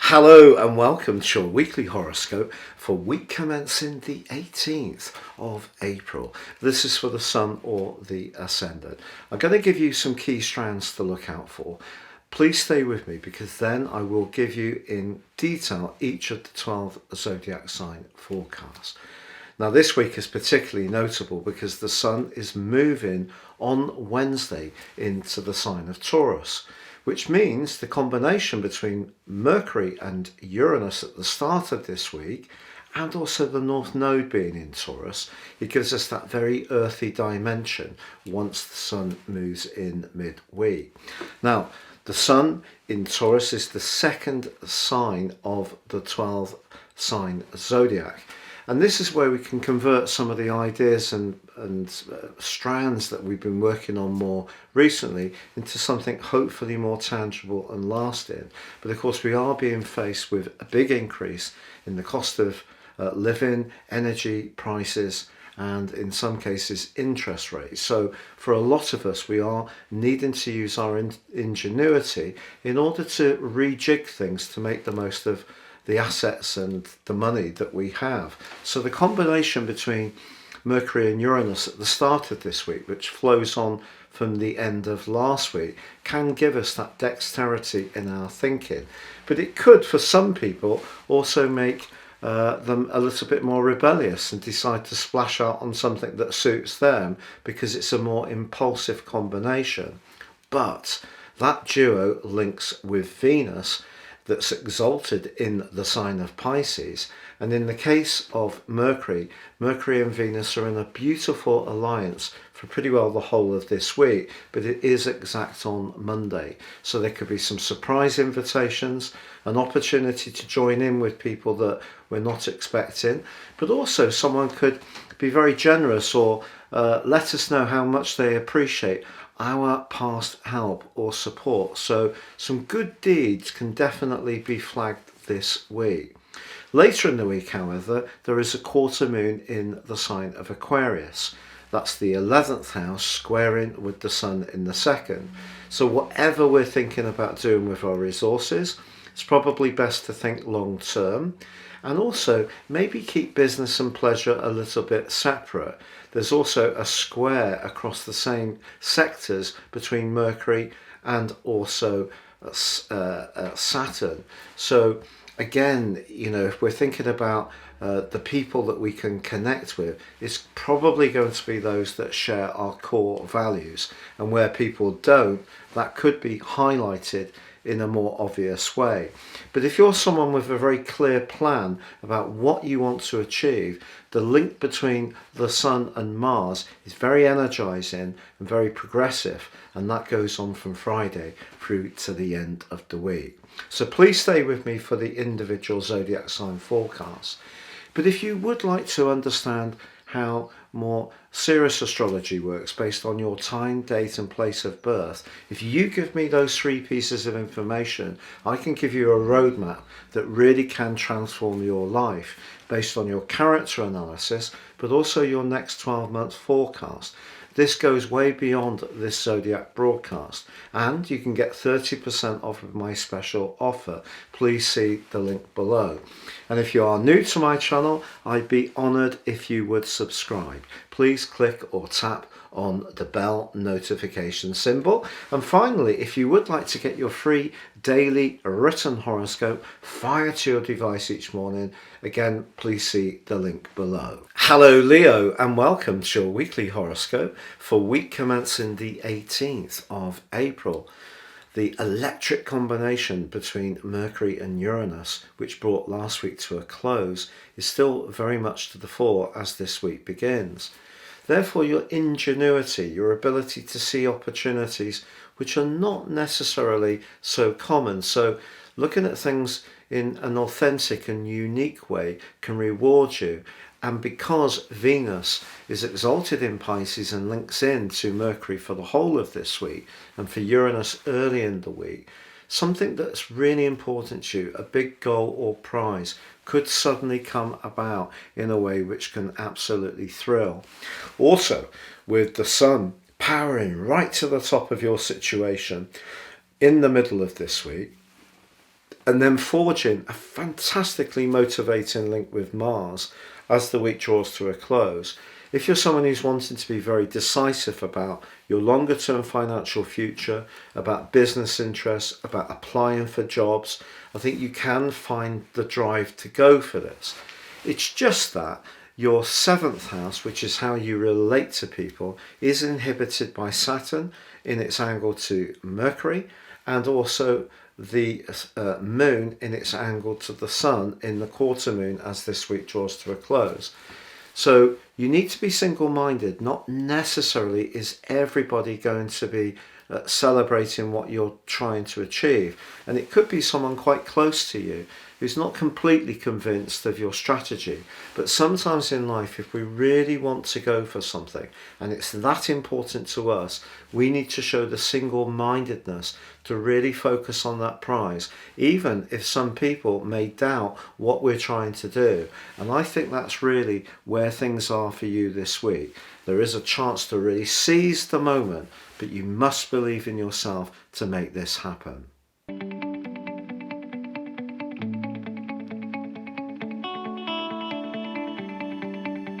Hello and welcome to your weekly horoscope for week commencing the 18th of April. This is for the Sun or the Ascendant. I'm going to give you some key strands to look out for. Please stay with me because then I will give you in detail each of the 12 zodiac sign forecasts. Now this week is particularly notable because the Sun is moving on Wednesday into the sign of Taurus, which means the combination between Mercury and Uranus at the start of this week and also the North Node being in Taurus, it gives us that very earthy dimension once the Sun moves in midweek. Now, the Sun in Taurus is the second sign of the 12 sign zodiac. And this is where we can convert some of the ideas and strands that we've been working on more recently into something hopefully more tangible and lasting. But of course, we are being faced with a big increase in the cost of living, energy prices, and in some cases interest rates. So for a lot of us, we are needing to use our ingenuity in order to rejig things to make the most of the assets and the money that we have. So the combination between Mercury and Uranus at the start of this week, which flows on from the end of last week, can give us that dexterity in our thinking. But it could, for some people, also make them a little bit more rebellious and decide to splash out on something that suits them because it's a more impulsive combination. But that duo links with Venus that's exalted in the sign of Pisces, and in the case of Mercury and Venus are in a beautiful alliance for pretty well the whole of this week, but it is exact on Monday, so there could be some surprise invitations, an opportunity to join in with people that we're not expecting, but also someone could be very generous or let us know how much they appreciate our past help or support. So some good deeds can definitely be flagged this week. Later in the week, however, there is a quarter moon in the sign of Aquarius. That's the 11th house squaring with the Sun in the second. So whatever we're thinking about doing with our resources, it's probably best to think long term. And also maybe keep business and pleasure a little bit separate. There's also a square across the same sectors between Mercury and also Saturn. So again, if we're thinking about the people that we can connect with, it's probably going to be those that share our core values. And where people don't, that could be highlighted in a more obvious way. But if you're someone with a very clear plan about what you want to achieve, the link between the Sun and Mars is very energizing and very progressive, and that goes on from Friday through to the end of the week. So please stay with me for the individual zodiac sign forecast. But if you would like to understand how more serious astrology works based on your time, date and place of birth, if you give me those 3 pieces of information, I can give you a roadmap that really can transform your life based on your character analysis, but also your next 12-month forecast. This goes way beyond this Zodiac broadcast, and you can get 30% off of my special offer. Please see the link below. And if you are new to my channel, I'd be honoured if you would subscribe. Please click or tap on the bell notification symbol. And finally, if you would like to get your free daily written horoscope fired to your device each morning, again, please see the link below. Hello Leo, and welcome to your weekly horoscope for week commencing the 18th of April. The electric combination between Mercury and Uranus, which brought last week to a close, is still very much to the fore as this week begins. Therefore, your ingenuity, your ability to see opportunities which are not necessarily so common. So looking at things in an authentic and unique way can reward you. And because Venus is exalted in Pisces and links in to Mercury for the whole of this week and for Uranus early in the week, something that's really important to you, a big goal or prize, could suddenly come about in a way which can absolutely thrill. Also, with the Sun powering right to the top of your situation in the middle of this week, and then forging a fantastically motivating link with Mars as the week draws to a close. If you're someone who's wanting to be very decisive about your longer term financial future, about business interests, about applying for jobs, I think you can find the drive to go for this. It's just that your 7th house, which is how you relate to people, is inhibited by Saturn in its angle to Mercury, and also the moon in its angle to the sun in the quarter moon as this week draws to a close. So you need to be single-minded. Not necessarily is everybody going to be celebrating what you're trying to achieve. And it could be someone quite close to you who's not completely convinced of your strategy. But sometimes in life, if we really want to go for something and it's that important to us, we need to show the single-mindedness to really focus on that prize, even if some people may doubt what we're trying to do. And I think that's really where things are for you this week. There is a chance to really seize the moment, but you must believe in yourself to make this happen.